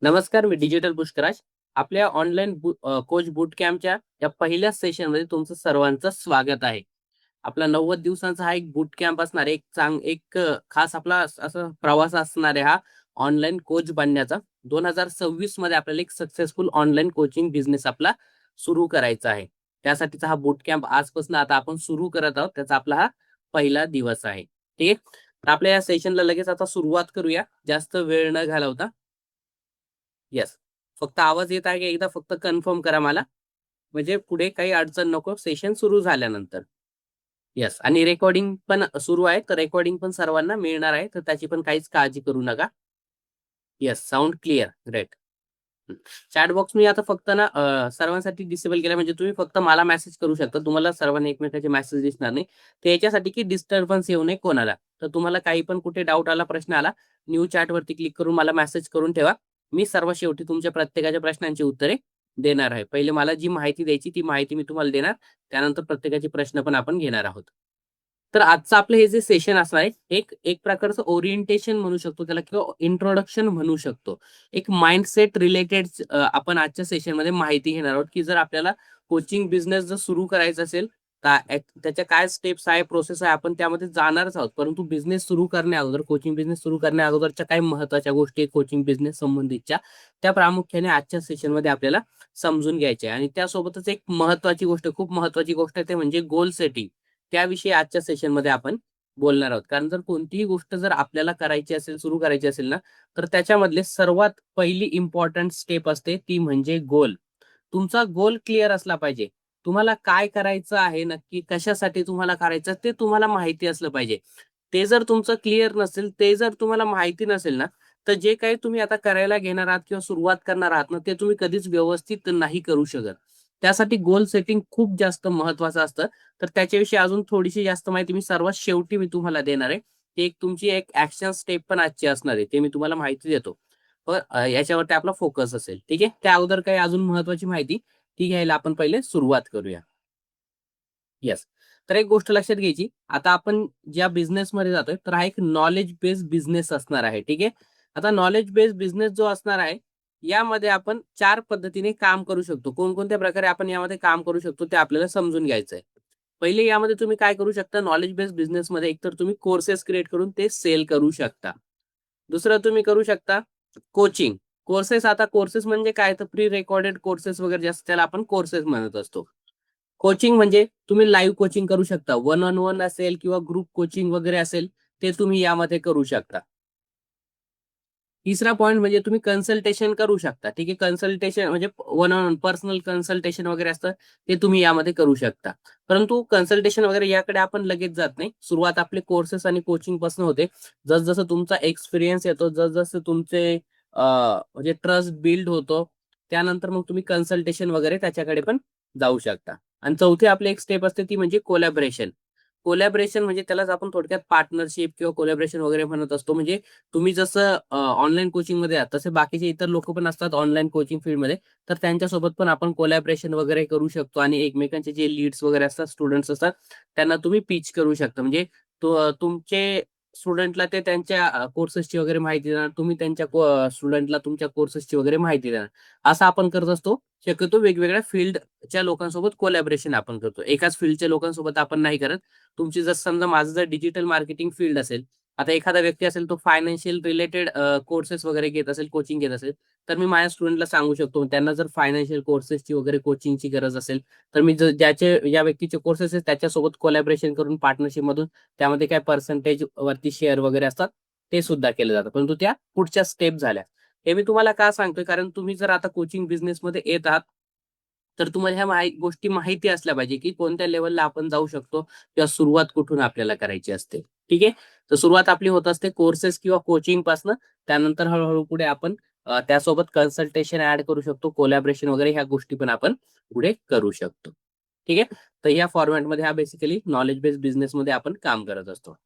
नमस्कार, मी डिजिटल पुष्कराज. आपल्या online coach बूट कॅम्पच्या या पहिल्या सेशनमध्ये तुमचं सर्वांचं स्वागत आहे. आपला 90 दिवसांचा हा एक बूट कॅम्प असणार आहे. खास आपला असा प्रवास असणार आहे हा ऑनलाईन कोच बनण्याचा. 2026 मध्ये आपल्याला एक सक्सेसफुल ऑनलाईन कोचिंग बिझनेस आपला सुरू करायचा आहे. त्यासाठीचा हा बूट कॅम्प आजपासून आता आपण सुरू करत आहोत. त्याचा आपला हा पहिला दिवस आहे. ठीक आहे. तर आपल्या या सेशनला लगेच आता सुरुवात करूया. जास्त वेळ न घालवता. येस. फक्त आवाज येत आहे की एकदा फक्त कन्फर्म करा मला. म्हणजे पुढे काही अडचण नको सेशन सुरू झाल्यानंतर. येस आणि रेकॉर्डिंग पण सुरू आहे. तर रेकॉर्डिंग पण सर्वांना मिळणार आहे. तर त्याची पण काहीच काळजी करू नका. Yes, sound clear. Great. Chat box मी आता फक्त ना सर्वांसाठी डिसेबल केला म्हणजे तुम्ही फक्त मला मेसेज करू शकता. तुम्हाला सर्वांना एकमेकांचे मेसेज दिसणार नाही. ते याच्यासाठी की डिस्टर्बन्स येऊ नये कोणाला. तर तुम्हाला काही पण कुठे डाऊट आला, प्रश्न आला, न्यू चॅटवरती क्लिक करून मला मेसेज करून ठेवा. मी सर्वात शेवटी तुमच्या प्रत्येकाच्या प्रश्नांची उत्तरे देणार आहे. पहिले मला जी माहिती द्यायची ती माहिती मी तुम्हाला देणार. त्यानंतर प्रत्येकाचे प्रश्न पण आपण घेणार आहोत. तर आजचं आपलं हे जे सेशन असणार आहे, एक एक प्रकारचं ओरिएंटेशन म्हणू शकतो त्याला किंवा इंट्रोडक्शन म्हणू शकतो. एक माइंडसेट रिलेटेड आपण आजच्या सेशनमध्ये माहिती घेणार आहोत, की जर आपल्याला कोचिंग बिझनेस जर सुरू करायचा असेल, त्याच्या काय स्टेप्स आहे, प्रोसेस आहे, आपण त्यामध्ये जाणारच आहोत. परंतु बिझनेस सुरू करण्या अगोदर, कोचिंग बिझनेस सुरू करण्या अगोदरच्या काही महत्त्वाच्या गोष्टी कोचिंग बिझनेस संबंधितच्या, त्या प्रामुख्याने आजच्या सेशनमध्ये आपल्याला समजून घ्यायच्या आहे. आणि त्यासोबतच एक महत्त्वाची गोष्ट, खूप महत्त्वाची गोष्ट आहे, ते म्हणजे गोल सेटिंग. त्याविषयी आजच्या सेशनमध्ये आपण बोलणार आहोत. कारण जर कोणतीही गोष्ट जर आपल्याला करायची असेल, सुरू करायची असेल ना, तर त्याच्यामधले सर्वात पहिली इम्पॉर्टंट स्टेप असते ती म्हणजे गोल. तुमचा गोल क्लिअर असला पाहिजे. तुम्हाला काय करायचं आहे नक्की, कशासाठी तुम्हाला करायचं ते तुम्हाला माहिती असलं पाहिजे. ते जर तुमचं क्लिअर नसेल, ते जर तुम्हाला माहिती नसेल ना, तर जे काही तुम्ही आता करायला घेणार आहात किंवा सुरुवात करणार आहात ना, ते तुम्ही कधीच व्यवस्थित नाही करू शकत. त्यासाठी गोल सेटिंग खूप जास्त महत्त्वाचं असतं. तर त्याच्याविषयी अजून थोडीशी जास्त माहिती मी सर्वात शेवटी तुम्हाला देणार आहे. ती एक तुमची एक ॲक्शन स्टेप पण आजची असणार आहे. ते मी तुम्हाला माहिती देतो. पण याच्यावरती आपला फोकस असेल. ठीक आहे. त्या अगोदर काही अजून महत्त्वाची माहिती ती घ्यायला आपण पहिले सुरुवात करूया. येस. तर एक गोष्ट लक्षात घ्यायची. आता आपण ज्या बिझनेसमध्ये जातोय, तर हा एक नॉलेज बेस्ड बिझनेस असणार आहे. ठीक आहे. आता नॉलेज बेस्ड बिझनेस जो असणार आहे, यामध्ये आपण 4 पद्धतीने काम करू शकतो. कोणकोणत्या प्रकारे आपण यामध्ये काम करू शकतो ते आपल्याला समजून घ्यायचं आहे. पहिले यामध्ये तुम्ही काय करू शकता, नॉलेज बेस्ड बिझनेसमध्ये एकतर तुम्ही कोर्सेस क्रिएट करून ते सेल करू शकता. दुसरं तुम्ही करू शकता कोचिंग. आता कोर्सेस म्हणजे काय, तर प्री रेकॉर्डेड कोर्सेस वगैरे जे असतात त्याला आपण कोर्सेस म्हणत असतो. कोचिंग म्हणजे तुम्ही लाईव्ह कोचिंग करू शकता. वन ऑन वन असेल किंवा ग्रुप कोचिंग वगैरे असेल, ते तुम्ही यामध्ये करू शकता. तिसरा पॉइंट म्हणजे तुम्ही कन्सल्टेशन करू शकता. ठीक आहे. कन्सल्टेशन म्हणजे one on one personal consultation वगैरे असतं, ते तुम्ही यामध्ये करू शकता. परंतु कन्सल्टेशन वगैरे याकडे आपण लगेच जात नाही. सुरुवात आपले कोर्सेस आणि कोचिंगपासून होते. जसं तुमचा एक्सपिरियन्स येतो, जसं तुमचे म्हणजे ट्रस्ट बिल्ड होतो, त्यानंतर मग तुम्ही कन्सल्टेशन वगैरे त्याच्याकडे पण जाऊ शकता. आणि चौथी आपली एक स्टेप असते ती म्हणजे कोलॅबोरेशन. कोलॅबोरेशन म्हणजे त्यालाच आपण थोडक्यात पार्टनरशिप किंवा कोलॅबोरेशन वगैरे म्हणत असतो. म्हणजे तुम्ही जसं ऑनलाईन कोचिंगमध्ये आहात, तसे बाकीचे इतर लोकं पण असतात ऑनलाईन कोचिंग फील्डमध्ये. तर त्यांच्यासोबत पण आपण कोलॅबोरेशन वगैरे करू शकतो आणि एकमेकांचे जे लीड्स वगैरे असतात, स्टुडंट्स असतात, त्यांना तुम्ही पिच करू शकता. म्हणजे तुमचे स्टुडंटला ते त्यांच्या कोर्सेसची वगैरे माहिती देणार. तुम्ही त्यांच्या स्टुडंटला तुमच्या कोर्सेसची वगैरे माहिती देणार. असं आपण करत असतो. शक्यतो वेगवेगळ्या फील्डच्या लोकांसोबत कोलॅबोरेशन आपण करतो. एकाच फील्डच्या लोकांसोबत आपण नाही करत. तुमची जर समजा माझं जर डिजिटल मार्केटिंग फील्ड असेल, आता एखादा व्यक्ती असेल तो फायनान्शियल रिलेटेड कोर्सेस वगैरे घेत असेल, कोचिंग घेत असेल, तर मी माझ्या स्टुडंटला सांगू शकतो. त्यांना जर फायनान्शियल कोर्सेसची वगैरे कोचिंगची गरज असेल, तर मी ज्या व्यक्तीचे कोर्सेस आहेत त्याच्यासोबत कोलॅबोरेशन करून पार्टनरशिपमधून त्यामध्ये काय पर्सेंटेज वरती शेअर वगैरे असतात, ते सुद्धा केलं जातं. परंतु त्या पुढच्या स्टेप झाल्या. हे मी तुम्हाला का सांगतोय, कारण तुम्ही जर आता कोचिंग बिझनेसमध्ये येत आहात, तर तुम्हाला ह्या गोष्टी माहिती असल्या पाहिजे, की कोणत्या लेव्हलला आपण जाऊ शकतो किंवा सुरुवात कुठून आपल्याला करायची असते. ठीक आहे. तर सुरुवात आपली होत असते कोर्सेस किंवा कोचिंगपासनं. त्यानंतर हळू पुढे आपण त्यासोबत कन्सल्टेशन ॲड करू शकतो, कोलॅबोरेशन वगैरे ह्या गोष्टी पण आपण पुढे करू शकतो. ठीक आहे. तर या फॉर्मॅटमध्ये हा बेसिकली नॉलेज बेस्ड बिझनेसमध्ये आपण काम करत असतो.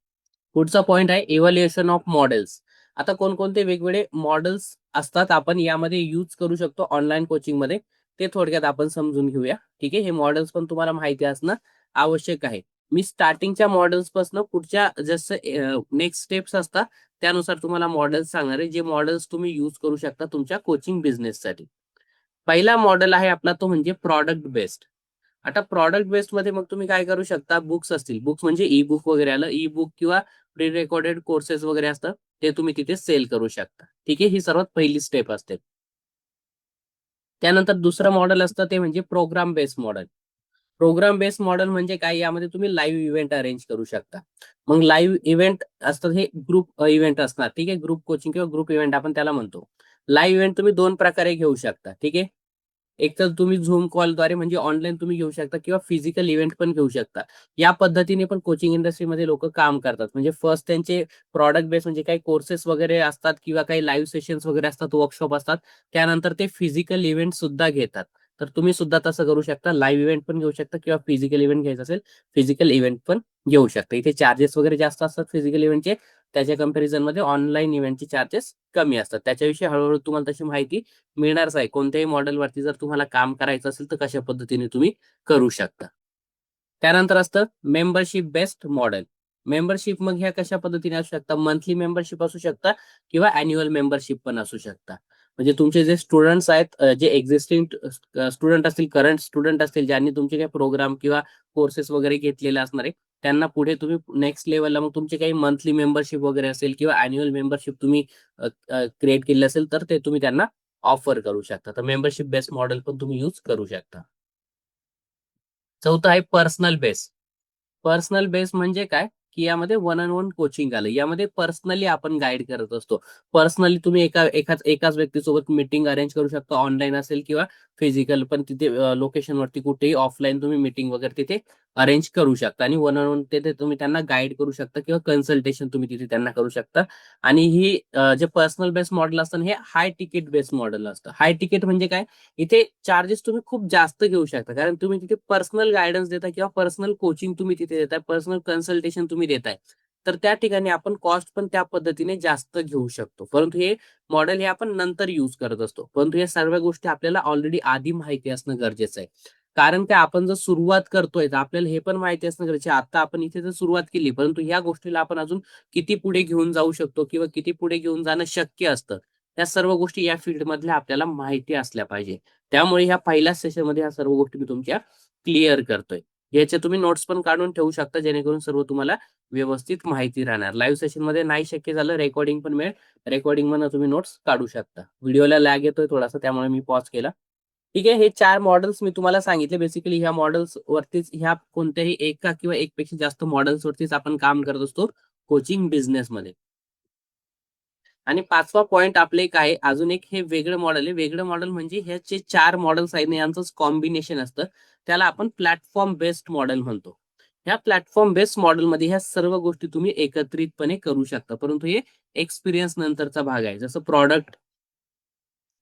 पुढचा पॉइंट आहे इव्हॅल्युएशन ऑफ मॉडेल्स. आता कोणकोणते वेगवेगळे मॉडेल्स असतात आपण यामध्ये यूज करू शकतो ऑनलाईन कोचिंगमध्ये, ते थोडक्यात आपण समजून घेऊया. ठीक आहे. हे मॉडेल्स पण तुम्हाला माहिती असणं आवश्यक आहे. मी स्टार्टिंगच्या मॉडेल्सपासून पुढच्या जसं नेक्स्ट स्टेप्स असतात त्यानुसार तुम्हाला मॉडेल्स सांगणार आहे, जे मॉडेल्स तुम्ही यूज करू शकता तुमच्या कोचिंग बिझनेससाठी. पहिला मॉडेल आहे आपला तो म्हणजे प्रॉडक्ट बेस्ड. आता प्रॉडक्ट बेस्ड मध्ये मग तुम्ही काय करू शकता, बुक्स असतील, बुक्स म्हणजे ई बुक वगैरे आलं, ई बुक किंवा प्री रेकॉर्डेड कोर्सेस वगैरे असतात, ते तुम्ही तिथे सेल करू शकता. ठीक आहे, ही सर्वात पहिली स्टेप असते. त्यानंतर दुसरं मॉडेल असतं ते म्हणजे program based model. Program based model म्हणजे काय, यामध्ये तुम्ही लाईव्ह इव्हेंट अरेंज करू शकता. मग लाईव्ह इव्हेंट असतात, हे ग्रुप इव्हेंट असणार. ठीक आहे, ग्रुप कोचिंग किंवा ग्रुप इव्हेंट आपण त्याला म्हणतो. लाईव्ह इव्हेंट तुम्ही दोन प्रकारे घेऊ शकता. ठीक आहे, एक तर तुम्ही झूम कॉलद्वारे म्हणजे ऑनलाईन तुम्ही घेऊ शकता किंवा फिजिकल इव्हेंट पण घेऊ शकता. या पद्धतीने पण कोचिंग इंडस्ट्रीमध्ये लोक काम करतात. म्हणजे फर्स्ट त्यांचे प्रॉडक्ट बेस म्हणजे काही कोर्सेस वगैरे असतात किंवा काही लाईव्ह सेशन्स वगैरे असतात, वर्कशॉप असतात. त्यानंतर ते फिजिकल इव्हेंट सुद्धा घेतात. तर तुम्ही सुद्धा तसं करू शकता, लाईव्ह इव्हेंट पण घेऊ शकता किंवा फिजिकल इव्हेंट घ्यायचं असेल, फिजिकल इव्हेंट पण घेऊ शकता. इथे चार्जेस वगैरे जास्त असतात फिजिकल इव्हेंटचे, त्याच्या कंपॅरिझन मध्ये ऑनलाईन इव्हेंटचे चार्जेस कमी असतात. त्याच्याविषयी हळूहळू तुम्हाला तशी माहिती मिळणारच आहे. कोणत्याही मॉडेलवरती जर तुम्हाला काम करायचं असेल तर कशा पद्धतीने तुम्ही करू शकता. त्यानंतर असतं मेंबरशिप बेस्ड मॉडेल. मेंबरशिप मग ह्या कशा पद्धतीने असू शकतात, मंथली मेंबरशिप असू शकता किंवा अॅन्युअल मेंबरशिप पण असू शकता. म्हणजे तुमचे जे स्टुडंट्स आहेत, जे एक्झिस्टिंग स्टुडंट असतील, करंट स्टुडंट असतील, ज्यांनी तुमचे काही प्रोग्राम किंवा कोर्सेस वगैरे घेतलेले असणार आहे, त्यांना पुढे तुम्ही नेक्स्ट लेवलला मग तुमचे काही मंथली मेंबरशिप वगैरे असेल किंवा अॅन्युअल मेंबरशिप तुम्ही क्रिएट केली असेल, तर ते तुम्ही त्यांना ऑफर करू शकता. तर मेंबरशिप बेस्ड मॉडेल पण तुम्ही यूज करू शकता. चौथं आहे पर्सनल बेस. पर्सनल बेस म्हणजे काय, की यामध्ये वन ऑन वन कोचिंग आलं. यामध्ये पर्सनली आपण गाईड करत असतो. पर्सनली तुम्ही एकाच व्यक्तीसोबत मीटिंग अरेंज करू शकता. ऑनलाईन असेल किंवा फिजिकल पण तिथे लोकेशनवरती कुठेही ऑफलाईन तुम्ही मीटिंग वगैरे तिथे अरेंज करू शकता आणि वन ऑन वन तिथे तुम्ही त्यांना गाईड करू शकता किंवा कन्सल्टेशन तुम्ही तिथे त्यांना करू शकता. आणि ही जे पर्सनल बेस मॉडेल असतं हे हाय तिकीट बेस मॉडेल असतं. हाय तिकीट म्हणजे काय, इथे चार्जेस तुम्ही खूप जास्त घेऊ शकता, कारण तुम्ही तिथे पर्सनल गायडन्स देता किंवा पर्सनल कोचिंग तुम्ही तिथे देताय, पर्सनल कन्सल्टेशन तुम्ही देताय. तर त्या ठिकाणी आपण कॉस्ट पण त्या पद्धतीने जास्त घेऊ शकतो. परंतु हे मॉडेल हे आपण नंतर यूज करत असतो. परंतु या सर्व गोष्टी आपल्याला ऑलरेडी आधी माहिती असणं गरजेचं आहे. कारण काय, आपण जर सुरुवात करतोय तर आपल्याला हे पण माहिती असणं गरजेचं आहे. आता आपण इथे जर सुरुवात केली, परंतु या गोष्टीला आपण अजून किती पुढे घेऊन जाऊ शकतो किंवा किती पुढे घेऊन जाणं शक्य असतं, त्या सर्व गोष्टी या फील्डमधल्या आपल्याला माहिती असल्या पाहिजे. त्यामुळे ह्या पहिल्याच सेशनमध्ये ह्या सर्व गोष्टी मी तुमच्या क्लिअर करतोय. याचे तुम्ही नोट्स पण काढून ठेवू शकता, जेणेकरून सर्व तुम्हाला व्यवस्थित माहिती राहणार. लाईव्ह सेशनमध्ये नाही शक्य झालं, रेकॉर्डिंग पण मिळेल. रेकॉर्डिंगमधनं तुम्ही नोट्स काढू शकता. व्हिडिओला लॅग येतोय थोडासा, त्यामुळे मी पॉज केला. ठीक आहे, हे 4 मॉडेल्स मी तुम्हाला सांगितले. बेसिकली ह्या मॉडेल्स वरतीच, ह्या कोणत्याही एका किंवा एकपेक्षा जास्त मॉडेल्स वरतीच आपण काम करत असतो कोचिंग बिझनेसमध्ये. आणि 5वा पॉइंट आपलं एक आहे, अजून एक हे वेगळं मॉडेल आहे. वेगळं मॉडेल म्हणजे हे जे 4 मॉडेल्स आहेत ना, यांचंच कॉम्बिनेशन असतं. त्याला आपण प्लॅटफॉर्म बेस्ड मॉडेल म्हणतो. ह्या प्लॅटफॉर्म बेस्ड मॉडेलमध्ये ह्या सर्व गोष्टी तुम्ही एकत्रितपणे करू शकता. परंतु हे एक्सपिरियन्स नंतरचा भाग आहे. जसं प्रॉडक्ट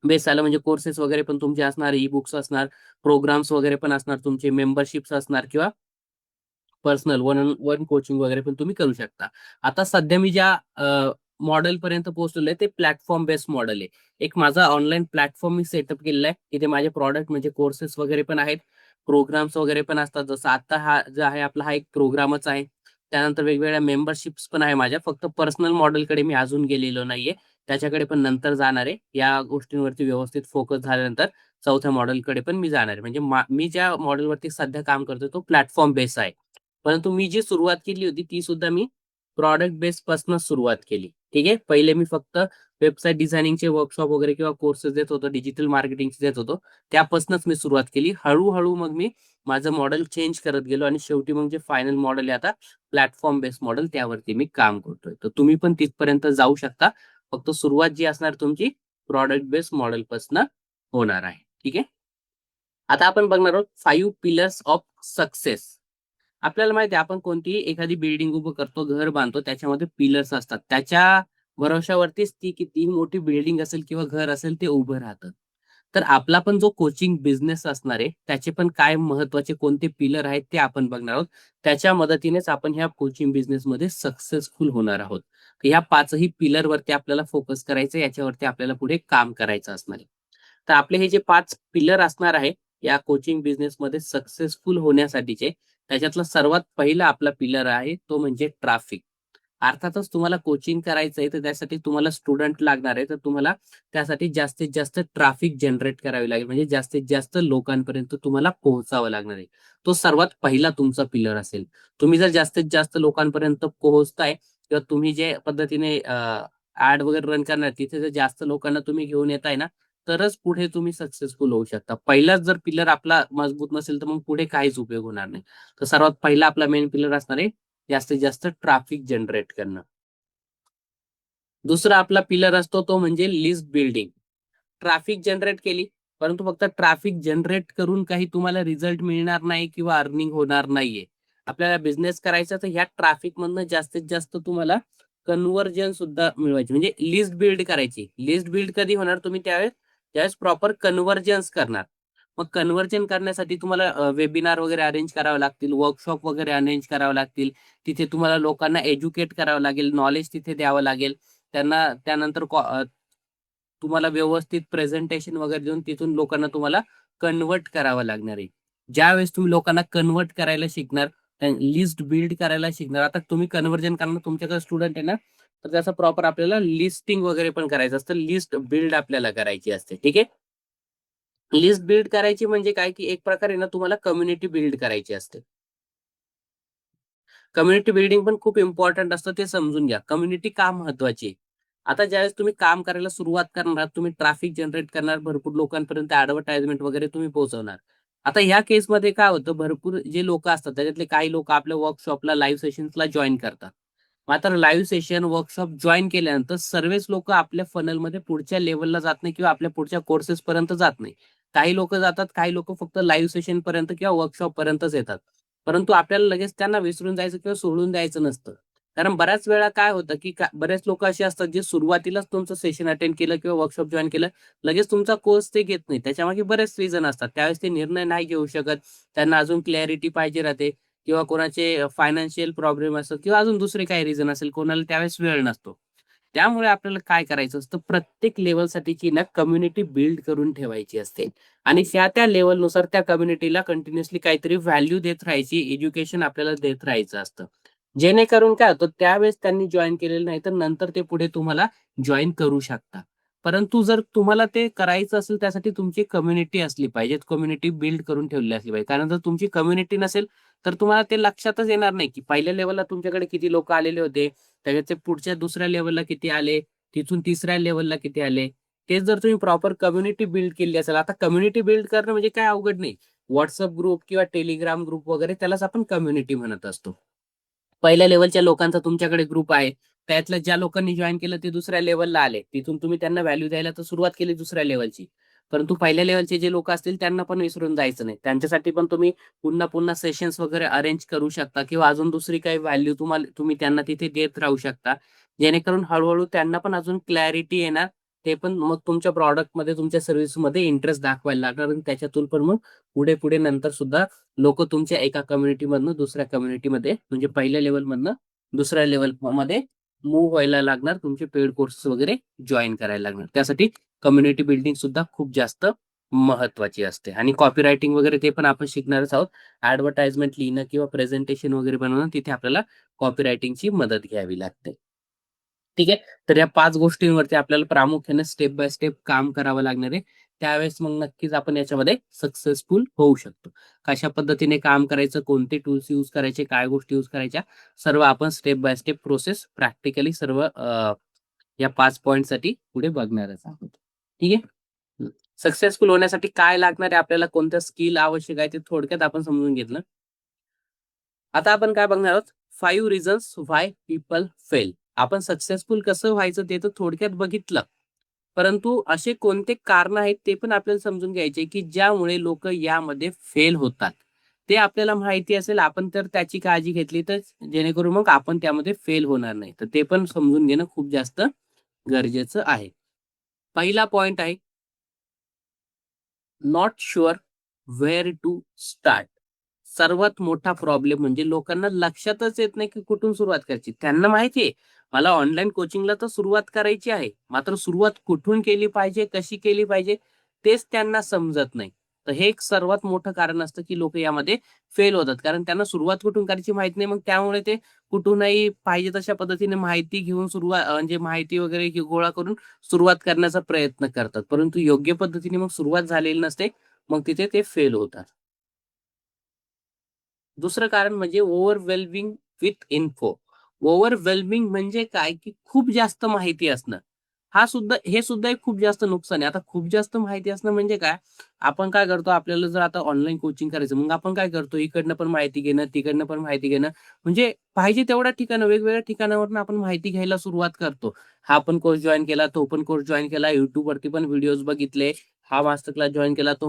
बेस आलं म्हणजे कोर्सेस वगैरे पण तुमचे असणार, ई बुक्स असणार, प्रोग्राम्स वगैरे पण असणार, तुमचे मेंबरशिप्स असणार किंवा personal one on one coaching वगैरे पण तुम्ही करू शकता. आता सध्या मी ज्या मॉडेल पर्यंत पोहोचलेलो आहे ते प्लॅटफॉर्म बेस्ड मॉडेल आहे. एक माझा ऑनलाईन प्लॅटफॉर्म मी सेटअप केलेला आहे. तिथे माझे प्रॉडक्ट म्हणजे कोर्सेस वगैरे पण आहेत. प्रोग्राम्स वगैरे पण असतात. जसं आता हा जो आहे आपला, हा एक प्रोग्रामच आहे. त्यानंतर वेगवेगळ्या मेंबरशिप्स पण आहे माझ्या. फक्त पर्सनल मॉडेलकडे मी अजून गेलेलो नाहीये. त्याच्याकडे पण नंतर जाणार आहे. या गोष्टींवरती व्यवस्थित फोकस झाल्यानंतर चौथ्या मॉडेलकडे पण मी जाणार आहे. म्हणजे मी ज्या मॉडेलवरती सध्या काम करतोय तो प्लॅटफॉर्म बेस आहे. परंतु मी जी सुरुवात केली होती ती सुद्धा मी प्रॉडक्ट बेस पासूनच सुरुवात केली. ठीक आहे. पहिले मी फक्त वेबसाईट डिझायनिंगचे वर्कशॉप वगैरे किंवा कोर्सेस देत होतो, डिजिटल मार्केटिंगचे देत होतो. त्यापासूनच मी सुरुवात केली. हळू मग मी माझं मॉडेल चेंज करत गेलो आणि शेवटी मग जे फायनल मॉडेल आहे आता प्लॅटफॉर्म बेस मॉडेल, त्यावरती मी काम करतोय. तर तुम्ही पण तिथपर्यंत जाऊ शकता. फक्त सुरुवात जी असणार तुमची प्रॉडक्ट बेस मॉडेलपासून होणार आहे. ठीक आहे. आता आपण बघणार आहोत 5 पिलर्स ऑफ सक्सेस. आपल्याला माहिती आहे, आपण कोणतीही एखादी बिल्डिंग उभं करतो, घर बांधतो, त्याच्यामध्ये पिलर्स असतात. त्याच्या भरवशावरतीच ती कितीही मोठी बिल्डिंग असेल किंवा घर असेल ते उभं राहतं. तर आपला पण जो कोचिंग बिझनेस असणार आहे, त्याचे पण काय महत्त्वाचे कोणते पिलर आहेत ते आपण बघणार आहोत. त्याच्या मदतीनेच आपण ह्या कोचिंग बिझनेसमध्ये सक्सेसफुल होणार आहोत. तर ह्या 5ही पिलरवरती आपल्याला फोकस करायचं, याच्यावरती आपल्याला पुढे काम करायचं असणार आहे. तर आपले हे जे 5 पिलर असणार आहे, या कोचिंग बिझनेसमध्ये सक्सेसफुल होण्यासाठीचे, त्याच्यातला सर्वात पहिला आपला पिलर आहे तो म्हणजे ट्रॅफिक. अर्थातच तुम्हाला कोचिंग करायचंय, तर त्यासाठी तुम्हाला स्टुडंट लागणार आहे. तर तुम्हाला त्यासाठी जास्तीत जास्त ट्रॅफिक जनरेट करावी लागेल. म्हणजे जास्तीत जास्त लोकांपर्यंत तुम्हाला पोहोचावं लागणार आहे. तो सर्वात पहिला तुमचा पिलर असेल. तुम्ही जर जास्तीत जास्त लोकांपर्यंत पोहोचताय किंवा तुम्ही जे पद्धतीने ॲड वगैरे रन करणार, तिथे जर जास्त लोकांना तुम्ही घेऊन येताय ना, तरच पुढे तुम्ही सक्सेसफुल होऊ शकता. पहिलाच जर पिलर आपला मजबूत नसेल, तर मग पुढे काहीच उपयोग होणार नाही. तर सर्वात पहिला आपला मेन पिलर असणार आहे, जास्तीत जास्त ट्रॅफिक जनरेट करणं. दुसरा आपला पिलर असतो तो म्हणजे लिस्ट बिल्डिंग. ट्रॅफिक जनरेट केली, परंतु फक्त ट्रॅफिक जनरेट करून काही तुम्हाला रिझल्ट मिळणार नाही किंवा अर्निंग होणार नाहीये. आपल्याला बिझनेस करायचा तर ह्या ट्रॅफिकमधनं जास्तीत जास्त तुम्हाला कन्व्हर्जन सुद्धा मिळवायची. म्हणजे लिस्ट बिल्ड करायची. लिस्ट बिल्ड कधी होणार? तुम्ही त्यावेळेस ज्यावेळेस प्रॉपर कन्व्हर्जन्स करणार. मग कन्व्हर्जन करण्यासाठी तुम्हाला वेबिनार वगैरे अरेंज करावे लागतील, वर्कशॉप वगैरे अरेंज करावे लागतील. तिथे तुम्हाला लोकांना एज्युकेट करावं लागेल, नॉलेज तिथे द्यावं लागेल. त्यांना त्यानंतर तुम्हाला व्यवस्थित प्रेझेंटेशन वगैरे देऊन तिथून लोकांना तुम्हाला कन्व्हर्ट करावं लागणार आहे. ज्यावेळेस तुम्ही लोकांना कन्व्हर्ट करायला शिकणार, लिस्ट बिल्ड करायला शिकणार. आता तुम्ही कन्व्हर्जन करणार, तुमच्याकडे स्टुडंट आहे ना, तर त्याचं प्रॉपर आपल्याला लिस्टिंग वगैरे पण करायचं असतं. लिस्ट बिल्ड आपल्याला करायची असते. ठीक आहे. लिस्ट बिल्ड करायची म्हणजे काय, की एक प्रकारे ना तुम्हाला कम्युनिटी बिल्ड करायची असते. कम्युनिटी बिल्डिंग पण खूप इम्पोर्टंट असतं ते समजून घ्या. कम्युनिटी का महत्वाची आहे? आता ज्यावेळेस तुम्ही काम करायला सुरुवात करणार, तुम्ही ट्रॅफिक जनरेट करणार, भरपूर लोकांपर्यंत ॲडव्हर्टाइजमेंट वगैरे तुम्ही पोहोचवणार. आता ह्या केसमध्ये काय होतं, भरपूर जे लोकं असतात त्याच्यातले काही लोकं आपल्या वर्कशॉपला, लाईव्ह सेशन्सला जॉइन करतात. मात्र लाईव्ह सेशन, वर्कशॉप जॉइन केल्यानंतर सर्वच लोकं आपल्या फनलमध्ये पुढच्या लेव्हलला जात नाही किंवा आपल्या पुढच्या कोर्सेसपर्यंत जात नाही. काही लोकं जातात, काही लोकं फक्त लाईव्ह सेशनपर्यंत किंवा वर्कशॉपपर्यंतच येतात. परंतु आपल्याला लगेच त्यांना विसरून जायचं किंवा सोडून द्यायचं नसतं. कारण बऱ्याच वेळा काय होतं, की बरेच लोकं असे असतात, जे सुरुवातीलाच तुमचं सेशन अटेंड केलं किंवा वर्कशॉप जॉइन केलं, लगेच तुमचा कोर्स ते घेत नाही. त्याच्यामागे बरेच रिझन असतात. त्यावेळेस ते निर्णय नाही घेऊ शकत. त्यांना अजून क्लॅरिटी पाहिजे राहते किंवा कोणाचे फायनान्शियल प्रॉब्लेम असतात किंवा अजून दुसरे काही रिझन असेल, कोणाला त्यावेळेस वेळ नसतो. त्यामुळे आपल्याला काय करायचं असतं, प्रत्येक लेव्हलसाठीची ना कम्युनिटी बिल्ड करून ठेवायची असते आणि त्या लेव्हलनुसार त्या कम्युनिटीला कंटिन्युअसली काहीतरी व्हॅल्यू देत राहायची, एज्युकेशन आपल्याला देत राहायचं असतं. जेणेकरून काय होतं, त्यावेळेस त्यांनी जॉइन केलेलं नाही, तर नंतर ते पुढे तुम्हाला जॉइन करू शकता. परंतु जर तुम्हाला ते करायचं असेल, त्यासाठी तुमची कम्युनिटी असली पाहिजे. कम्युनिटी बिल्ड करून ठेवली असली पाहिजे. कारण जर तुमची कम्युनिटी नसेल, तर तुम्हाला ते लक्षातच येणार नाही, की पहिल्या लेव्हलला तुमच्याकडे किती लोकं आलेले होते. त्याच्यात पुढच्या दुसऱ्या लेव्हलला किती आले, तिथून तिसऱ्या लेव्हलला किती आले. तेच जर तुम्ही प्रॉपर कम्युनिटी बिल्ड केली असेल. आता कम्युनिटी बिल्ड करणं म्हणजे काय अवघड नाही. WhatsApp ग्रुप किंवा Telegram ग्रुप वगैरे त्यालाच आपण कम्युनिटी म्हणत असतो. पहिल्या लेव्हलच्या लोकांचा तुमच्याकडे ग्रुप आहे. त्यातल्या ज्या लोकांनी जॉइन केलं ते दुसऱ्या लेव्हलला आले. तिथून तुम्ही त्यांना व्हॅल्यू द्यायला तर सुरुवात केली दुसऱ्या लेव्हलची. परंतु पहिल्या लेव्हलचे जे लोकं असतील त्यांना पण विसरून जायचं नाही. त्यांच्यासाठी पण तुम्ही पुन्हा-पुन्हा सेशन्स वगैरे अरेंज करू शकता किंवा अजून दुसरी काही व्हॅल्यू तुम्ही त्यांना तिथे देत राहू शकता. जेणेकरून हळू त्यांना पण अजून क्लॅरिटी येणार. ते पण मग तुमच्या प्रॉडक्टमध्ये, तुमच्या सर्व्हिसमध्ये इंटरेस्ट दाखवायला लागणार आणि त्याच्यातून पण मग पुढे नंतर सुद्धा लोकं तुमच्या एका कम्युनिटीमधनं दुसऱ्या कम्युनिटीमध्ये म्हणजे पहिल्या लेव्हलमधनं दुसऱ्या लेव्हलमध्ये मूव्ह व्हायला लागणार. तुमचे पेड कोर्सेस वगैरे जॉइन करायला लागणार. त्यासाठी कम्युनिटी बिल्डिंग सुद्धा खूप जास्त महत्त्वाची असते आणि कॉपी रायटिंग वगैरे ते पण आपण शिकणारच आहोत. ॲडव्हर्टाइजमेंट लिहिणं किंवा प्रेझेंटेशन वगैरे बनवणं तिथे आपल्याला कॉपी रायटिंगची मदत घ्यावी लागते. ठीक आहे. तर या 5 गोष्टींवरती आपल्याला प्रामुख्याने स्टेप बाय स्टेप काम करावं लागणार आहे. त्यावेळेस मग नक्कीच आपण याच्यामध्ये सक्सेसफुल होऊ शकतो. कशा पद्धतीने काम करायचं, कोणते टूल्स यूज करायचे, काय गोष्टी यूज करायच्या, सर्व आपण step by step process practically सर्व या 5 पॉइंटसाठी पुढे बघणारच आहोत. ठीक आहे. सक्सेसफुल होण्यासाठी काय लागणार आहे, आपल्याला कोणत्या स्किल आवश्यक आहे, ते थोडक्यात आपण समजून घेतलं. आता आपण काय बघणार आहोत? 5 रिझन्स व्हाय पीपल फेल. आपण सक्सेसफुल कसं व्हायचं ते तर थोडक्यात बघितलं. परंतु असे कोणते कारणं आहेत ते पण आपल्याला समजून घ्यायचे, की ज्यामुळे लोकं यामध्ये फेल होतात. ते आपल्याला माहिती असेल, आपण तर त्याची काळजी घेतली तर जेणेकरून मग आपण त्यामध्ये फेल होणार नाही. तर ते पण समजून घेणं खूप जास्त गरजेचं आहे. पहिला पॉइंट आहे not sure where to start. सर्वात मोठा प्रॉब्लेम म्हणजे लोकांना लक्षातच येत नाही, की कुठून सुरुवात करायची. त्यांना माहिती आहे, मला ऑनलाईन कोचिंगला तर सुरुवात करायची आहे. मात्र सुरुवात कुठून केली पाहिजे, कशी केली पाहिजे, तेच त्यांना समजत नाही. तर हे एक सर्वात मोठं कारण असतं, की लोकं यामध्ये फेल होतात. कारण त्यांना सुरुवात कुठून करायची माहीत नाही. मग त्यामुळे ते कुठूनही पाहिजे तशा पद्धतीने माहिती घेऊन म्हणजे माहिती वगैरे गोळा करून सुरुवात करण्याचा प्रयत्न करतात. परंतु योग्य पद्धतीने मग सुरुवात झालेली नसते. मग तिथे ते फेल होतात. दुसरं कारण म्हणजे ओव्हरवेल्मिंग विथ इन्फो. ओव्हरवेल्मिंग म्हणजे काय, की खूप जास्त माहिती असणं. हे सुद्धा एक खूप जास्त नुकसान आहे. आता खूप जास्त माहिती असणं म्हणजे काय, आपण काय करतो, आपल्याला जर आता ऑनलाईन कोचिंग करायचं, मग आपण काय करतो, इकडनं पण माहिती घेणं, तिकडनं पण माहिती घेणं, म्हणजे पाहिजे तेवढ्या ठिकाणं, वेगवेगळ्या ठिकाणावरून आपण माहिती घ्यायला सुरुवात करतो. हा पण कोर्स जॉइन केला, तो पण कोर्स जॉइन केला, YouTubeवरती पण व्हिडिओज बघितले, हा मास्टर क्लास जॉइन केला, तो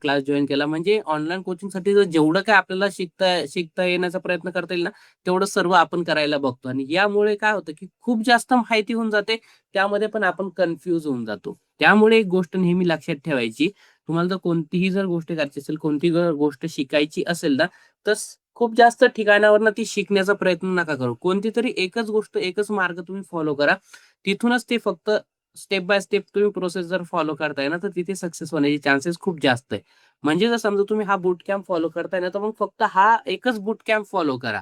क्लास जॉइन केला. म्हणजे ऑनलाईन कोचिंगसाठी जर जेवढं काही आपल्याला शिकता येण्याचा प्रयत्न करता येईल ना, तेवढं सर्व आपण करायला बघतो आणि यामुळे काय होतं, की खूप जास्त माहिती होऊन जाते. त्यामध्ये पण आपण कन्फ्यूज होऊन जातो. त्यामुळे एक गोष्ट नेहमी लक्षात ठेवायची, तुम्हाला जर कोणतीही जर गोष्ट करायची असेल, कोणतीही गोष्ट शिकायची असेल ना, तर खूप जास्त ठिकाणावरनं ती शिकण्याचा प्रयत्न नका करू. कोणती तरी एकच गोष्ट, एकच मार्ग तुम्ही फॉलो करा. तिथूनच ते फक्त स्टेप बाय स्टेप तुम्ही प्रोसेस जर फॉलो करताय ना, तर तिथे सक्सेस होण्याचे चान्सेस खूप जास्त आहे. म्हणजे जर समजा तुम्ही हा बूट कॅम्प फॉलो करताय ना, तर मग फक्त हा एकच बूट कॅम्प फॉलो करा.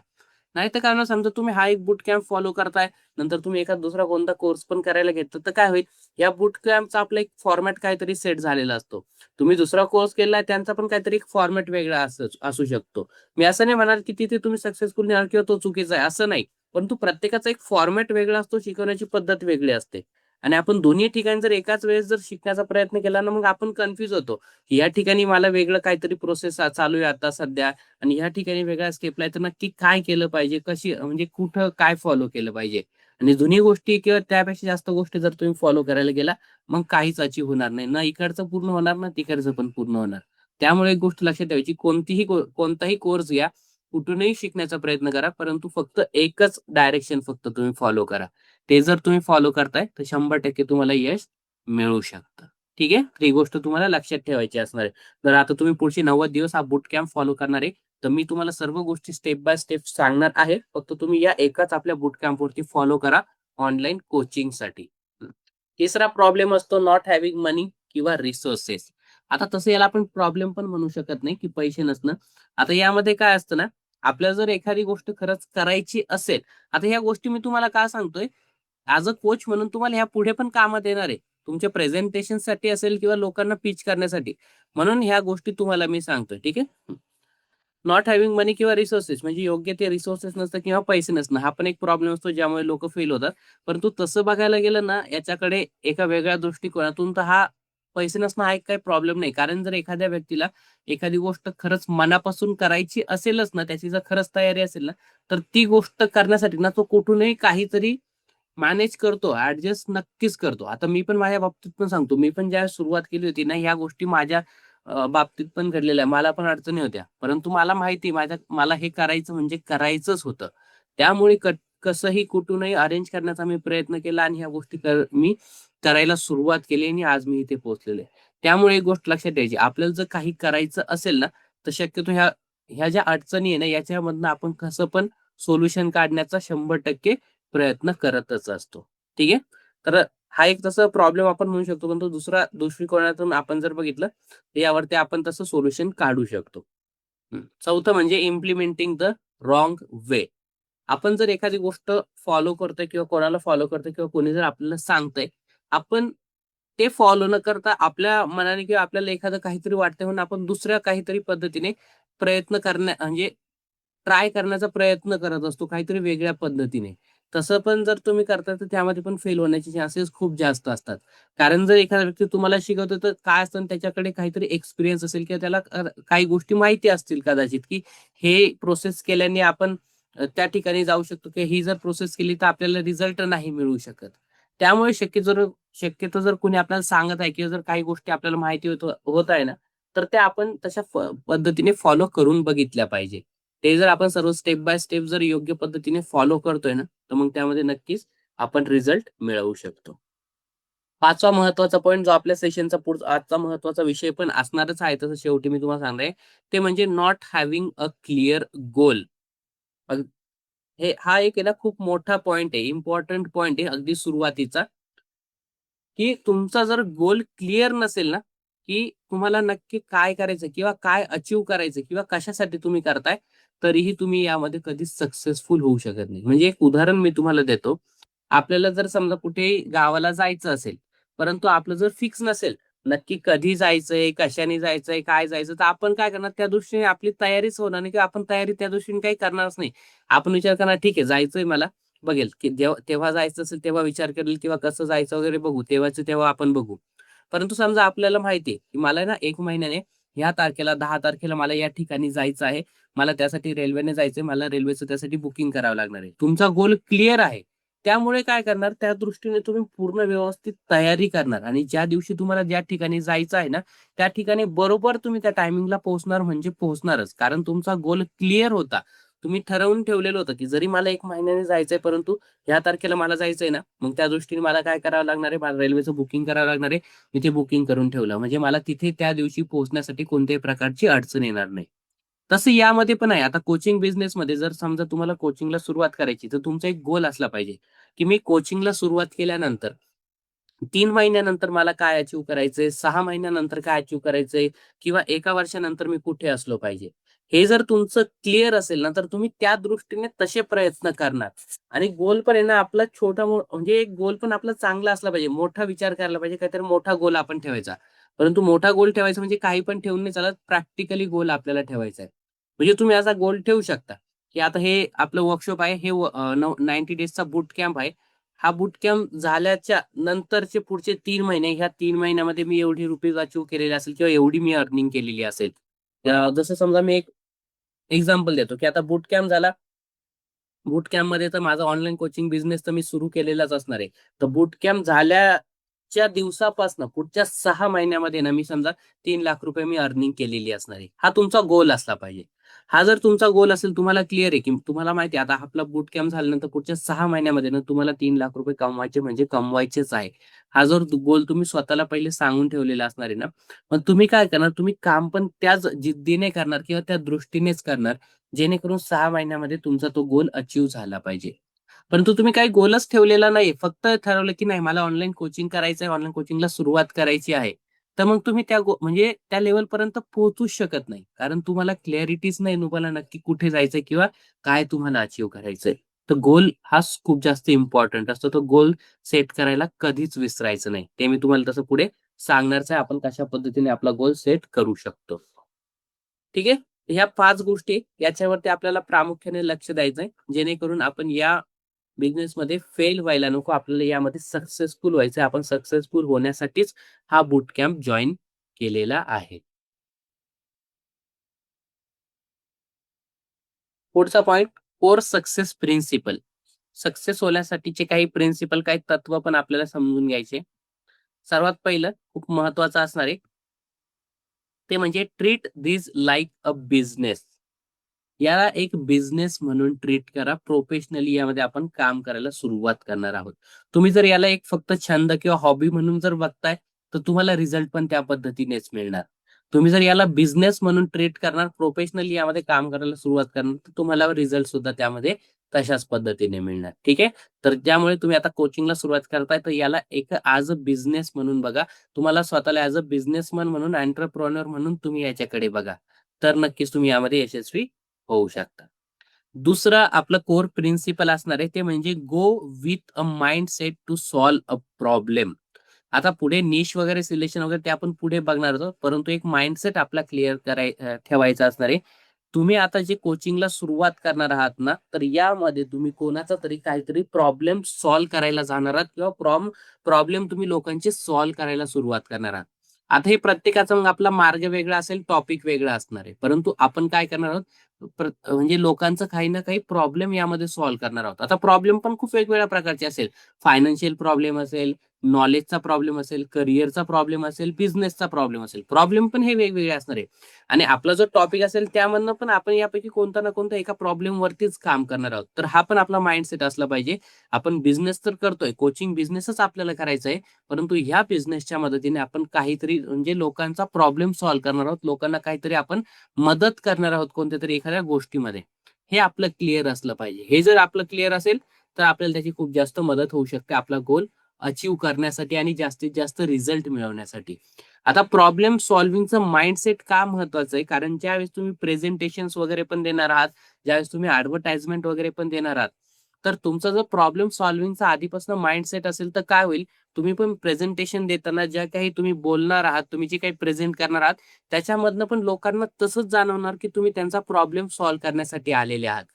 नाहीतर काय ना, समजा तुम्ही हा एक बूट कॅम्प फॉलो करताय, नंतर तुम्ही एखादा दुसरा कोणता कोर्स पण करायला घेतला, तर काय होईल, या बूट कॅम्पचा आपला एक फॉर्मॅट काहीतरी सेट झालेला असतो. तुम्ही दुसरा कोर्स केलाय, त्यांचा पण काहीतरी एक फॉर्मॅट वेगळा असू शकतो. मी असं नाही म्हणणार, की तिथे तुम्ही सक्सेसफुल नाही किंवा तो चुकीचा आहे, असं नाही. परंतु प्रत्येकाचा एक फॉर्मॅट वेगळा असतो, शिकवण्याची पद्धत वेगळी असते. आणि आपण दोन्ही ठिकाणी जर एकाच वेळेस जर शिकण्याचा प्रयत्न केला ना, मग आपण कन्फ्यूज होतो. या ठिकाणी मला वेगळं काहीतरी प्रोसेस चालू आहे आता सध्या आणि ह्या ठिकाणी वेगळ्या स्टेपला आहे, तर नक्की काय केलं पाहिजे? कशी म्हणजे कुठं काय फॉलो केलं पाहिजे? आणि दोन्ही गोष्टी किंवा त्यापेक्षा जास्त गोष्टी जर तुम्ही फॉलो करायला गेला, मग काहीच अचीव्ह होणार नाही. ना इकडचं पूर्ण होणार, ना तिकडचं पण पूर्ण होणार. त्यामुळे एक गोष्ट लक्षात ठेवायची, कोणताही कोर्स घ्या, कुठूनही शिकण्याचा प्रयत्न करा, परंतु फक्त एकच डायरेक्शन फक्त तुम्ही फॉलो करा. ते जर तुम्ही फॉलो करताय, तर 100% तुम्हाला यश मिळू शकतं. ठीक आहे? तर ही गोष्ट तुम्हाला लक्षात ठेवायची असणार आहे. तर आता तुम्ही पुढचे 90 दिवस हा बूट कॅम्प फॉलो करणार आहे. तर मी तुम्हाला सर्व गोष्टी स्टेप बाय स्टेप सांगणार आहे. फक्त तुम्ही या एकाच आपल्या बूट कॅम्पवरती फॉलो करा ऑनलाईन कोचिंगसाठी. तिसरा प्रॉब्लेम असतो नॉट हॅव्हिंग मनी किंवा रिसोर्सेस. आता तसं याला आपण प्रॉब्लेम पण म्हणू शकत नाही, की पैसे नसणं. आता यामध्ये काय असतं ना, आपल्याला जर एखादी गोष्ट खरंच करायची असेल, आता ह्या गोष्टी मी तुम्हाला का सांगतोय? ॲज अ कोच म्हणून तुम्हाला ह्यापुढे पण कामात येणार आहे. तुमच्या प्रेझेंटेशनसाठी असेल किंवा लोकांना पिच करण्यासाठी. म्हणून ह्या गोष्टी तुम्हाला मी सांगतोय. ठीक आहे? नॉट हॅव्हिंग मनी किंवा रिसोर्सेस म्हणजे योग्य ते रिसोर्सेस नसतं किंवा पैसे नसणं. हा पण एक प्रॉब्लेम असतो ज्यामुळे लोकं फेल होतात. परंतु तसं बघायला गेलं ना, याच्याकडे एका वेगळ्या दृष्टिकोनातून तर हा पैसे नसणं हा एक काही प्रॉब्लेम नाही. कारण जर एखाद्या व्यक्तीला एखादी गोष्ट खरंच मनापासून करायची असेलच ना, त्याची जर खरंच तयारी असेल ना, तर ती गोष्ट करण्यासाठी ना, तो कुठूनही काहीतरी मॅनेज करतो, ॲडजस्ट नक्कीच करतो. आता मी पण माझ्या बाबतीत पण सांगतो. मी पण ज्यावेळेस सुरुवात केली होती ना, ह्या गोष्टी माझ्या बाबतीत पण घडलेल्या आहे. मला पण अडचणी होत्या. परंतु मला माहिती आहे मला हे करायचं म्हणजे करायचंच होतं. त्यामुळे कसंही कुठूनही अरेंज करण्याचा मी प्रयत्न केला आणि ह्या गोष्टी मी करायला सुरुवात केली आणि आज मी इथे पोहोचलेलो आहे. त्यामुळे एक गोष्ट लक्षात ठेवायची. आपल्याला जर काही करायचं असेल ना, तर शक्यतो ह्या ह्या ज्या अडचणी आहे ना, याच्यामधनं आपण कसं पण सोल्युशन काढण्याचा 100% प्रयत्न करतच असतो. ठीक आहे. तर हा एक तसा प्रॉब्लेम आपण म्हणू शकतो. पण तो दुसरा दृष्टिकोनातून आपण जर बघितलं, तर यावरती आपण तसं सोल्युशन काढू शकतो. चौथं म्हणजे इम्प्लिमेंटिंग द रॉंग वे. आपण जर एखादी गोष्ट फॉलो करतोय किंवा कोणाला फॉलो करतोय किंवा कोणी जर आपल्याला सांगतंय, आपण ते फॉलो न करता आपल्या मनाने किंवा आपल्याला एखादं काहीतरी वाटतंय म्हणून आपण दुसऱ्या काहीतरी पद्धतीने प्रयत्न म्हणजे ट्राय करण्याचा प्रयत्न करत असतो काहीतरी वेगळ्या पद्धतीने. तसं पण जर तुम्ही करता तर त्यामध्ये पण फेल होण्याचे चान्सेस खूप जास्त असतात. कारण जर एखादा व्यक्ती तुम्हाला शिकवतो तर काय असतं ना त्याच्याकडे काहीतरी एक्सपिरियन्स असेल किंवा त्याला काही गोष्टी माहिती असतील कदाचित, की हे प्रोसेस केल्याने आपण त्या ठिकाणी जाऊ शकतो किंवा ही जर प्रोसेस केली तर आपल्याला रिझल्ट नाही मिळू शकत. त्यामुळे शक्यतो जर कोणी आपल्याला सांगत आहे किंवा जर काही गोष्टी आपल्याला माहिती होत आहे ना, तर त्या आपण तशा पद्धतीने फॉलो करून बघितल्या पाहिजे. ते जर आपण सर्व स्टेप बाय स्टेप जर योग्य पद्धतीने फॉलो करतोय ना, तर मग त्यामध्ये नक्कीच आपण रिझल्ट मिळवू शकतो. 5वा महत्त्वाचा पॉइंट जो आपल्या सेशनचा पुढचा आजचा महत्त्वाचा विषय पण असणारच आहे, तसं शेवटी मी तुम्हाला सांगणार आहे, ते म्हणजे नॉट हॅव्हिंग अ क्लिअर गोल. हा एक आहे ना खूप मोठा पॉइंट आहे, इम्पोर्टंट पॉइंट आहे अगदी सुरुवातीचा, की तुमचा जर गोल क्लिअर नसेल ना, की तुम्हाला नक्की काय करायचं किंवा काय अचीव्ह करायचं किंवा कशासाठी तुम्ही करताय, तरीही तुम्ही यामध्ये कधीच सक्सेसफुल होऊ शकत नाही. म्हणजे एक उदाहरण मी तुम्हाला देतो. आपल्याला जर समजा कुठे गावाला जायचं असेल, परंतु आपलं जर फिक्स नसेल, नक्की कधी जायचंय, कशाने जायचंय, काय जायचं, तर आपण काय करणार त्या दृष्टीने आपली तयारीच होणार नाही किंवा आपण तयारी त्या दृष्टीने काही करणारच नाही. आपण विचार करणार, ठीक आहे जायचंय मला, बघेल की तेव्हा जायचं असेल तेव्हा विचार करेल किंवा कसं जायचं वगैरे बघू, तेव्हाचं तेव्हा आपण बघू. परंतु समजा आपल्याला माहिती आहे, की मला ना 1 महिन्याने ह्या तारखेला 10 तारखेला मला या ठिकाणी जायचं आहे. मला त्यासाठी रेल्वेने जायचंय. मला रेल्वेचं त्यासाठी बुकिंग करावं लागणार आहे. तुमचा गोल क्लिअर आहे. त्यामुळे काय करणार त्या दृष्टीने तुम्ही पूर्ण व्यवस्थित तयारी करणार आणि ज्या दिवशी तुम्हाला ज्या ठिकाणी जायचं आहे ना, त्या ठिकाणी बरोबर तुम्ही त्या टायमिंगला पोहोचणार म्हणजे पोहोचणारच. कारण तुमचा गोल क्लिअर होता. तुम्ही ठरवून ठेवलेलं होतं, की जरी मला 1 महिन्याने जायचंय, परंतु ह्या तारखेला मला जायचंय ना, मग त्या दृष्टीने मला काय करावं लागणार आहे? मला रेल्वेचं बुकिंग करावं लागणार आहे. मी ते बुकिंग करून ठेवलं. म्हणजे मला तिथे त्या दिवशी पोहोचण्यासाठी कोणत्याही प्रकारची अडचण येणार नाही. तसं यामध्ये पण आहे. आता कोचिंग बिझनेसमध्ये जर समजा तुम्हाला कोचिंगला सुरुवात करायची, तर तुमचा एक गोल असला पाहिजे, की मी कोचिंगला सुरुवात केल्यानंतर 3 महिन्यानंतर मला काय अचीव्ह करायचंय, 6 महिन्यानंतर काय अचीव्ह करायचंय किंवा 1 वर्षानंतर मी कुठे असलो पाहिजे. हे जर तुमचं क्लिअर असेल ना, तर तुम्ही त्या दृष्टीने तसे प्रयत्न करणार आणि गोल पण आहे ना आपला छोटा म्हणजे एक गोल पण आपला चांगला असला पाहिजे. मोठा विचार करायला पाहिजे. काहीतरी मोठा गोल आपण ठेवायचा. परंतु मोठा गोल ठेवायचा म्हणजे काही पण ठेवून नाही चालत. प्रॅक्टिकली गोल आपल्याला ठेवायचा आहे. म्हणजे तुम्ही असा गोल ठेवू शकता, की आता हे आपलं वर्कशॉप आहे. हे 90 डेजचा बूट कॅम्प आहे. हा बूट कॅम्प झाल्याच्या नंतरचे पुढचे 3 महिने, ह्या 3 महिन्यामध्ये मी एवढी रुपीज अचीव्ह केलेली असेल किंवा एवढी मी अर्निंग केलेली असेल. जसं समजा मी एक एक्झाम्पल देतो, की आता बूट कॅम्प झाला. बूट कॅम्पमध्ये तर माझा ऑनलाईन कोचिंग बिझनेस तर मी सुरू केलेलाच असणार आहे. तर बूट कॅम्प झाल्याच्या दिवसापासून पुढच्या 6 महिन्यामध्ये ना, मी समजा 3,00,000 मी अर्निंग केलेली असणार आहे. हा तुमचा गोल असला पाहिजे. हा जर तुमचा गोल असेल, तुम्हाला क्लिअर आहे, की तुम्हाला माहिती आहे आता आपला बूट कॅम्प झाल्यानंतर पुढच्या 6 महिन्यामध्ये ना, तुम्हाला 3,00,000 कमवायचे म्हणजे कमवायचेच आहे. हा जर गोल तुम्ही स्वतःला पहिले सांगून ठेवलेला असणार आहे ना, मग तुम्ही काय करणार, तुम्ही काम पण त्याच जिद्दीने करणार किंवा त्या दृष्टीनेच करणार. जेणेकरून 6 महिन्यामध्ये तुमचा तो गोल अचीव्ह झाला पाहिजे. परंतु तुम्ही काही गोलच ठेवलेला नाही. फक्त ठरवलं, की नाही मला ऑनलाईन कोचिंग करायचं आहे, ऑनलाईन कोचिंगला सुरुवात करायची आहे. तर मग तुम्ही त्या म्हणजे त्या लेव्हलपर्यंत पोहोचूच शकत नाही. कारण तुम्हाला क्लॅरिटीच नाही तुम्हाला नक्की कुठे जायचंय किंवा काय तुम्हाला अचीव्ह करायचंय. तर गोल हाच खूप जास्त इम्पोर्टंट असतो. तो गोल सेट करायला कधीच विसरायचं नाही. ते मी तुम्हाला तसं पुढे सांगणारच आहे. आपण कशा पद्धतीने आपला गोल सेट करू शकतो. ठीक आहे. ह्या 5 गोष्टी याच्यावरती आपल्याला प्रामुख्याने लक्ष द्यायचंय. जेणेकरून आपण या बिझनेसमध्ये फेल व्हायला नको. आपल्याला यामध्ये सक्सेसफुल व्हायचंय. आपण सक्सेसफुल होण्यासाठीच हा बूट कॅम्प जॉइन केलेला आहे. पुढचा point core success principle. Success होण्यासाठीचे काही प्रिन्सिपल, काही तत्व पण आपल्याला समजून घ्यायचे. सर्वात पहिलं खूप महत्वाचं असणार आहे, ते म्हणजे treat this like a business. याला एक बिझनेस म्हणून ट्रीट करा. प्रोफेशनली यामध्ये आपण काम करायला सुरुवात करणार आहोत. तुम्ही जर याला एक फक्त छंद किंवा हॉबी म्हणून जर बघताय, तर तुम्हाला रिझल्ट पण त्या पद्धतीनेच मिळणार. तुम्ही जर याला बिझनेस म्हणून ट्रीट करणार, प्रोफेशनली यामध्ये काम करायला सुरुवात करणार, तर तुम्हाला रिझल्ट सुद्धा त्यामध्ये तशाच पद्धतीने मिळणार. ठीक आहे. तर त्यामुळे तुम्ही आता कोचिंगला सुरुवात करताय, तर याला एक ॲज अ बिझनेस म्हणून बघा. तुम्हाला स्वतःला ॲज अ बिझनेसमन म्हणून, एंटरप्रेन्योर म्हणून तुम्ही याच्याकडे बघा. तर नक्कीच तुम्ही यामध्ये यशस्वी होऊ शकता. दुसरं आपलं कोर प्रिन्सिपल असणार आहे ते म्हणजे go with a mindset to solve a problem. आता पुढे निश वगैरे सिलेक्शन वगैरे ते आपण पुढे बघणार आहोत. परंतु एक माइंडसेट आपला क्लिअर ठेवायचा असणार आहे. तुम्ही आता जे कोचिंगला सुरुवात करणार आहात ना, तर यामध्ये तुम्ही कोणाचा तरी काहीतरी प्रॉब्लेम सॉल्व्ह करायला जाणार आहात किंवा प्रॉब्लेम तुम्ही लोकांचे सॉल्व्ह करायला सुरुवात करणार आहात. आता हे प्रत्येकाचा मग आपला मार्ग वेगळा असेल, टॉपिक वेगळा असणार आहे. परंतु आपण काय करणार आहोत, म्हणजे लोकांचं काही ना काही प्रॉब्लेम यामध्ये सॉल्व्ह करणार आहोत. आता प्रॉब्लेम पण खूप वेगवेगळ्या प्रकारचे असेल. फायनान्शियल प्रॉब्लेम असेल, नॉलेजचा प्रॉब्लेम असेल, करिअरचा प्रॉब्लेम असेल, बिझनेसचा प्रॉब्लेम असेल. प्रॉब्लेम पण हे वेगवेगळे असणार आहे. आणि आपला जो टॉपिक असेल त्यामधनं पण आपण यापैकी कोणता ना कोणता एका प्रॉब्लेमवरतीच काम करणार आहोत. तर हा पण आपला माइंडसेट असला पाहिजे. आपण बिझनेस तर करतोय, कोचिंग बिझनेसच आपल्याला करायचा आहे. परंतु ह्या बिझनेसच्या मदतीने आपण काहीतरी म्हणजे लोकांचा प्रॉब्लेम सॉल्व्ह करणार आहोत. लोकांना काहीतरी आपण मदत करणार आहोत कोणत्यातरी एखाद्या गोष्टीमध्ये. हे आपलं क्लिअर असलं पाहिजे. हे जर आपलं क्लिअर असेल, तर आपल्याला त्याची खूप जास्त मदत होऊ शकते आपला गोल अचीव्ह करण्यासाठी आणि जास्तीत जास्त रिझल्ट मिळवण्यासाठी. आता प्रॉब्लेम सॉल्व्हिंगचं माइंडसेट का महत्वाचं आहे? कारण ज्यावेळेस तुम्ही प्रेझेंटेशन्स वगैरे पण देणार आहात, ज्यावेळेस तुम्ही ॲडव्हर्टाइजमेंट वगैरे पण देणार आहात, तर तुमचा जर प्रॉब्लेम सॉल्व्हिंगचा आधीपासून माइंडसेट असेल, तर काय होईल? तुम्ही पण प्रेझेंटेशन देताना ज्या काही तुम्ही बोलणार आहात, तुम्ही जे काही प्रेझेंट करणार आहात, त्याच्यामधनं पण लोकांना तसंच जाणवणार, की तुम्ही त्यांचा प्रॉब्लेम सॉल्व्ह करण्यासाठी आलेले आहात.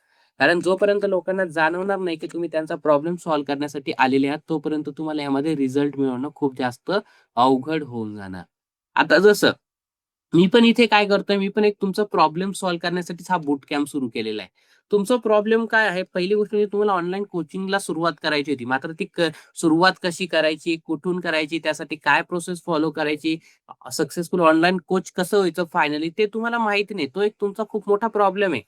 कारण जोपर्यंत लोकांना जाणवणार नाही, की तुम्ही त्यांचा प्रॉब्लेम सॉल्व्ह करण्यासाठी आलेले आहात, तोपर्यंत तुम्हाला यामध्ये रिझल्ट मिळवणं खूप जास्त अवघड होऊन जाणार. आता जसं मी पण इथे काय करतोय, मी पण एक तुमचा प्रॉब्लेम सॉल्व्ह करण्यासाठीच हा बूट कॅम्प सुरू केलेला आहे. तुमचा प्रॉब्लेम काय आहे? पहिली गोष्ट म्हणजे तुम्हाला ऑनलाईन कोचिंगला सुरुवात करायची होती. मात्र ती सुरुवात कशी करायची? कुठून करायची? त्यासाठी काय प्रोसेस फॉलो करायची? सक्सेसफुल ऑनलाईन कोच कसं व्हायचं फायनली ते तुम्हाला माहिती नाही. तो एक तुमचा खूप मोठा प्रॉब्लेम आहे.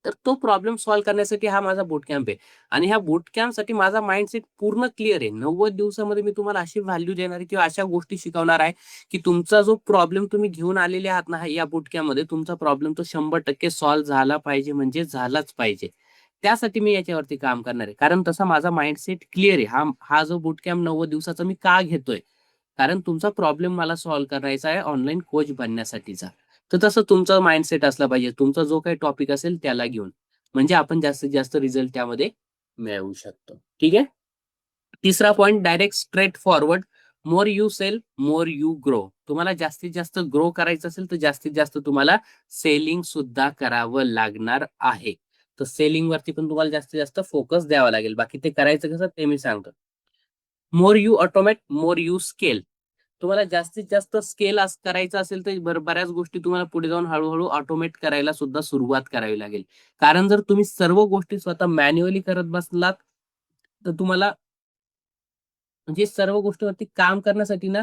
तर तो प्रॉब्लेम सॉल्व्ह करण्यासाठी हा माझा बूट कॅम्प आहे. आणि ह्या बूट कॅम्पसाठी माझा माइंडसेट पूर्ण क्लिअर आहे. 90 दिवसामध्ये मी तुम्हाला अशी व्हॅल्यू देणार आहे किंवा अशा गोष्टी शिकवणार आहे, की तुमचा जो प्रॉब्लेम तुम्ही घेऊन आलेले आहात ना, या बूट कॅम्पमध्ये तुमचा प्रॉब्लेम तो 100% सॉल्व्ह झाला पाहिजे म्हणजे झालाच पाहिजे. त्यासाठी मी याच्यावरती काम करणार आहे. कारण तसा माझा माइंडसेट क्लिअर आहे. हा हा जो बूट कॅम्प 90 दिवसाचा मी का घेतोय? कारण तुमचा प्रॉब्लेम मला सॉल्व्ह करायचा आहे ऑनलाईन कोच बनण्यासाठीचा. तर तसं तुमचा माइंडसेट असला पाहिजे. तुमचा जो काही टॉपिक असेल त्याला घेऊन. म्हणजे आपण जास्तीत जास्त रिझल्ट त्यामध्ये मिळवू शकतो. ठीक आहे. तिसरा point direct straightforward. More you sell, more you grow. तुम्हाला जास्तीत जास्त ग्रो करायचं असेल, तर जास्तीत जास्त तुम्हाला सेलिंग सुद्धा करावं लागणार आहे. तर सेलिंग वरती पण तुम्हाला जास्तीत जास्त फोकस द्यावा लागेल. बाकी ते करायचं कसं ते मी सांगतो. More you Automat, more you scale. तुम्हाला जास्तीत जास्त स्केल करायचं असेल, तर बऱ्याच गोष्टी तुम्हाला पुढे जाऊन हळू-हळू ऑटोमेट करायला सुद्धा सुरुवात करावी लागेल. कारण जर तुम्ही सर्व गोष्टी स्वतः मॅन्युअली करत बसलात, तर तुम्हाला म्हणजे सर्व गोष्टीवरती काम करण्यासाठी ना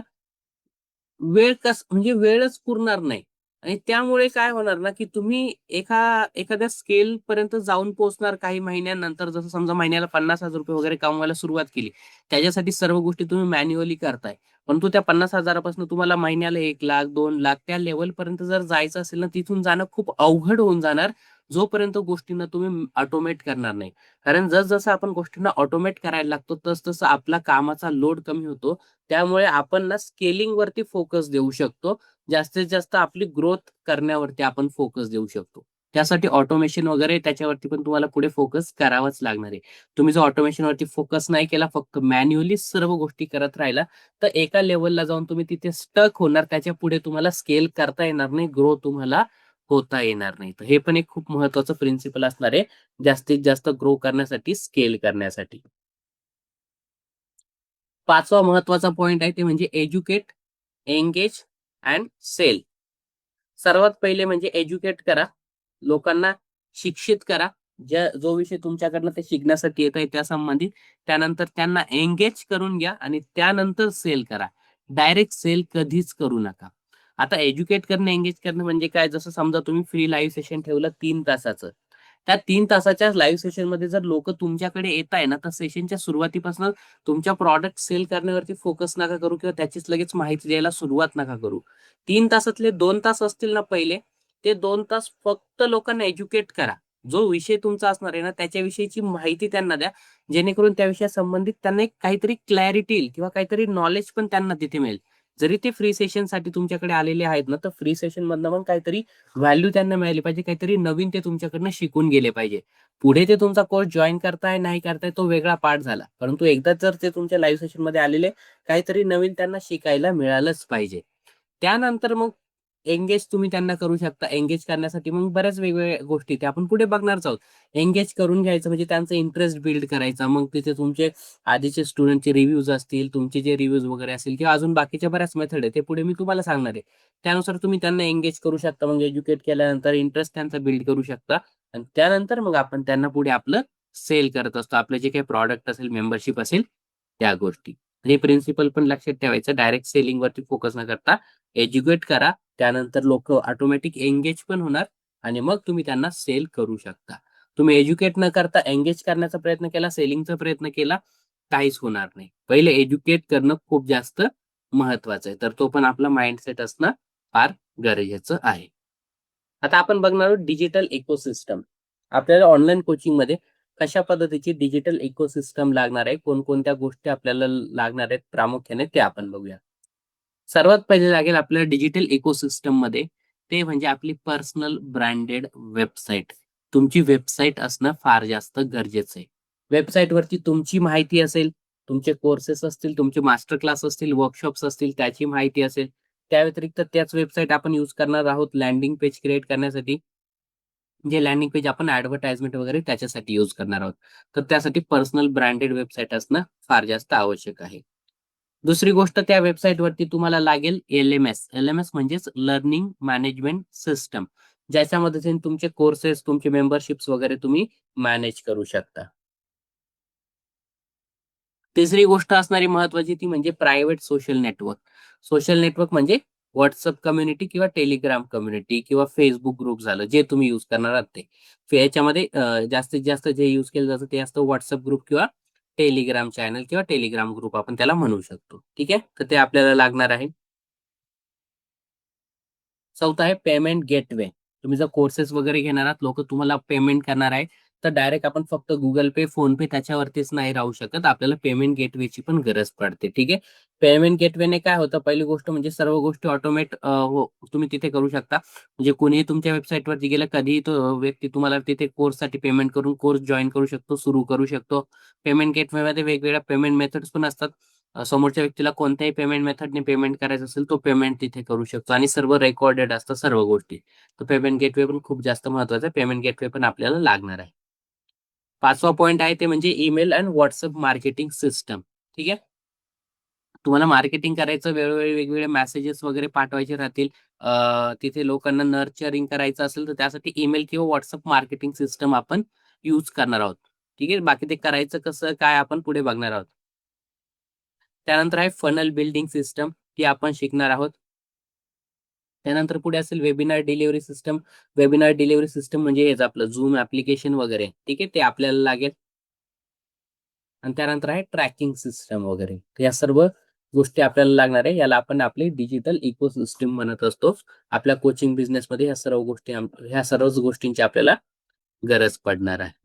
म्हणजे वेळच पुरणार नाही आणि त्यामुळे काय होणार ना, की तुम्ही एखाद्या स्केलपर्यंत जाऊन पोहोचणार काही महिन्यानंतर. जसं समजा महिन्याला ₹50,000 वगैरे कमवायला सुरुवात केली. त्याच्यासाठी सर्व गोष्टी तुम्ही मॅन्युअली करताय. परंतु त्या 50,000 पासून तुम्हाला महिन्याला 1,00,000, 2,00,000 त्या लेव्हलपर्यंत जर जायचं असेल ना, तिथून जाणं खूप अवघड होऊन जाणार, जोपर्यंत गोष्टींना तुम्ही ऑटोमेट करणार नाही. कारण जसं आपण गोष्टींना ऑटोमेट करायला लागतो, तसं आपला कामाचा लोड कमी होतो. त्यामुळे आपण ना स्केलिंगवरती फोकस देऊ शकतो. जास्तीत जास्त आपली ग्रोथ करण्यावरती आपण फोकस देऊ शकतो. त्यासाठी ऑटोमेशन वगैरे त्याच्यावरती पण तुम्हाला पुढे फोकस करावाच लागणार आहे. तुम्ही जर ऑटोमेशनवरती फोकस नाही केला, फक्त मॅन्युअली सर्व गोष्टी करत राहिला, तर एका लेव्हलला जाऊन तुम्ही तिथे स्टक होणार. त्याच्यापुढे तुम्हाला स्केल करता येणार नाही, ग्रो तुम्हाला होता येणार नाही. तर हे पण एक खूप महत्त्वाचं प्रिन्सिपल असणार आहे, जास्तीत जास्त ग्रो करण्यासाठी, स्केल करण्यासाठी. 5वा महत्त्वाचा पॉइंट आहे ते म्हणजे एज्युकेट, एंगेज अँड सेल. सर्वात पहिले म्हणजे एज्युकेट करा. लोकांना शिक्षित करा. जो विषय तुमच्याकडनं ते शिकण्यासाठी येत आहे त्या संबंधित. त्यानंतर त्यांना एंगेज करून घ्या आणि त्यानंतर सेल करा. डायरेक्ट सेल कधीच करू नका. आता एज्युकेट करणं, एंगेज करणं म्हणजे काय? जसं समजा तुम्ही फ्री लाईव्ह सेशन ठेवलं 3 तासाचं. त्या 3 तासाच्या लाईव्ह सेशनमध्ये जर लोकं तुमच्याकडे येत आहे ना, तर सेशनच्या सुरुवातीपासून तुमच्या प्रॉडक्ट सेल करण्यावरती फोकस नका करू किंवा त्याचीच लगेच माहिती द्यायला सुरुवात नका करू. 3 तासातले 2 तास असतील ना पहिले, ते 2 तास फक्त लोकांना एज्युकेट करा. जो विषय तुमचा असणार आहे ना, त्याच्याविषयीची माहिती त्यांना द्या. जेणेकरून त्या विषयासंबंधित त्यांना एक काहीतरी क्लॅरिटी येईल किंवा काहीतरी नॉलेज पण त्यांना तिथे मिळेल. जरी ते फ्री सेशनसाठी तुमच्याकडे आलेले आहेत ना, तर फ्री सेशनमधनं पण काहीतरी व्हॅल्यू त्यांना मिळाली पाहिजे. काहीतरी नवीन ते तुमच्याकडनं शिकून गेले पाहिजे. पुढे ते तुमचा कोर्स जॉइन करताय, नाही करताय तो वेगळा पार्ट झाला. परंतु एकदा जर ते तुमच्या लाईव्ह सेशनमध्ये आलेले, काहीतरी नवीन त्यांना शिकायला मिळालंच पाहिजे. त्यानंतर मग एंगेज तुम्ही त्यांना करू शकता. एंगेज करण्यासाठी मग बऱ्याच वेगवेगळ्या गोष्टी त्या आपण पुढे बघणारच आहोत. एंगेज करून घ्यायचं म्हणजे त्यांचा इंटरेस्ट बिल्ड करायचा. मग तिथे तुमचे आधीचे स्टुडंटचे रिव्ह्यूज असतील, तुमचे जे रिव्ह्यूज वगैरे असतील किंवा अजून बाकीच्या बऱ्याच मेथड आहे, ते पुढे मी तुम्हाला सांगणार आहे. त्यानुसार तुम्ही त्यांना एंगेज करू शकता. मग एज्युकेट केल्यानंतर इंटरेस्ट त्यांचा बिल्ड करू शकता आणि त्यानंतर मग आपण त्यांना पुढे आपलं सेल करत असतो. आपले जे काही प्रॉडक्ट असेल, मेंबरशिप असेल, त्या गोष्टी. हे प्रिन्सिपल पण लक्षात ठेवायचं. डायरेक्ट सेलिंगवरती फोकस न करता एज्युकेट करा. त्यानंतर लोकं ऑटोमॅटिक एंगेज पण होणार आणि मग तुम्ही त्यांना सेल करू शकता. तुम्ही एज्युकेट न करता एंगेज करण्याचा प्रयत्न केला, सेलिंगचा प्रयत्न केला, काहीच होणार नाही. पहिले एज्युकेट करणं खूप जास्त महत्वाचं आहे. तर तो पण आपला माइंडसेट असणं फार गरजेचं आहे. आता आपण बघणार आहोत डिजिटल इकोसिस्टम. आपल्याला ऑनलाईन कोचिंगमध्ये कशा पद्धतीची डिजिटल इकोसिस्टम लागणार आहे, कोणकोणत्या गोष्टी आपल्याला लागणार आहेत प्रामुख्याने ते आपण बघूया. सर्वात पहिले लागेल आपल्याला डिजिटल इकोसिस्टममध्ये ते म्हणजे आपली पर्सनल ब्रँडेड वेबसाईट. तुमची वेबसाईट असणं फार जास्त गरजेचं आहे. वेबसाईटवरती तुमची माहिती असेल, तुमचे कोर्सेस असतील, तुमचे मास्टर क्लास असतील, वर्कशॉप्स असतील, त्याची माहिती असेल. त्या व्यतिरिक्त त्याच वेबसाईट आपण यूज करणार आहोत लँडिंग पेज क्रिएट करण्यासाठी. जे लँडिंग पेज आपण ॲडव्हर्टाइजमेंट वगैरे त्याच्यासाठी यूज करणार आहोत. तर त्यासाठी पर्सनल ब्रँडेड वेबसाईट असणं फार जास्त आवश्यक आहे. दुसरी गोष्ट त्या वेबसाईटवरती तुम्हाला लागेल एल-एम-एस. एल-एम-एस म्हणजेच लर्निंग मॅनेजमेंट सिस्टम. ज्याच्या मदतीने तुमचे कोर्सेस, तुमचे मेंबरशिप्स वगैरे तुम्ही मॅनेज करू शकता. तिसरी गोष्ट असणारी महत्त्वाची ती म्हणजे private social network. Social network म्हणजे WhatsApp कम्युनिटी किंवा Telegram कम्युनिटी किंवा Facebook ग्रुप झालं, जे तुम्ही यूज करणार आहात ते. याच्यामध्ये जास्तीत जास्त जे यूज केलं जातं ते असतं WhatsApp ग्रुप किंवा Telegram चॅनल किंवा Telegram ग्रुप आपण त्याला म्हणू शकतो. ठीक आहे. तर ते आपल्याला लागणार आहे. चौथा आहे पेमेंट गेटवे. तुम्ही जर कोर्सेस वगैरे घेणार आहात, लोकं तुम्हाला पेमेंट करणार आहे, तर डायरेक्ट आपण फक्त Google Pay, PhonePe त्याच्यावरतीच नाही राहू शकत. आपल्याला पेमेंट गेटवेची पण गरज पडते. ठीक आहे. पेमेंट गेटवेने काय होतं, पहिली गोष्ट म्हणजे सर्व गोष्टी हो, तुम्ही तिथे करू शकता. म्हणजे कोणीही तुमच्या वेबसाईटवरती गेलं, कधीही तो व्यक्ती तुम्हाला तिथे कोर्ससाठी पेमेंट करून कोर्स जॉइन करू शकतो, सुरू करू शकतो. पेमेंट गेटवेमध्ये वेगवेगळ्या पेमेंट मेथड्स पण असतात. समोरच्या व्यक्तीला कोणत्याही पेमेंट मेथडने पेमेंट करायचं असेल, तो पेमेंट तिथे करू शकतो आणि सर्व रेकॉर्डेड असतं सर्व गोष्टी. तर पेमेंट गेटवे पण खूप जास्त महत्त्वाचं आहे. पेमेंट गेटवे पण आपल्याला लागणार आहे. 5वा पॉइंट आहे ते म्हणजे email end WhatsApp marketing system. ठीक आहे. तुम्हाला मार्केटिंग करायचं वेळोवेळी वेगवेगळे मेसेजेस वगैरे पाठवायचे राहतील. तिथे लोकांना नर्चरिंग करायचं असेल, तर त्यासाठी ईमेल किंवा WhatsApp मार्केटिंग सिस्टम आपण यूज करणार आहोत. ठीक आहे. बाकी ते करायचं कसं, काय आपण पुढे बघणार आहोत. त्यानंतर आहे फनल बिल्डिंग सिस्टम, ती आपण शिकणार आहोत. त्यानंतर पुढे असेल webinar delivery system. Webinar delivery system म्हणजे हेच आपलं Zoom ॲप्लिकेशन वगैरे. ठीक आहे. ते आपल्याला लागेल. आणि त्यानंतर आहे ट्रॅकिंग सिस्टम वगैरे. तर या सर्व गोष्टी आपल्याला लागणार आहे. याला आपण आपली डिजिटल इकोसिस्टम म्हणत असतो. आपल्या कोचिंग बिझनेसमध्ये ह्या सर्व गोष्टी ह्या सर्वच गोष्टींची आपल्याला गरज पडणार आहे.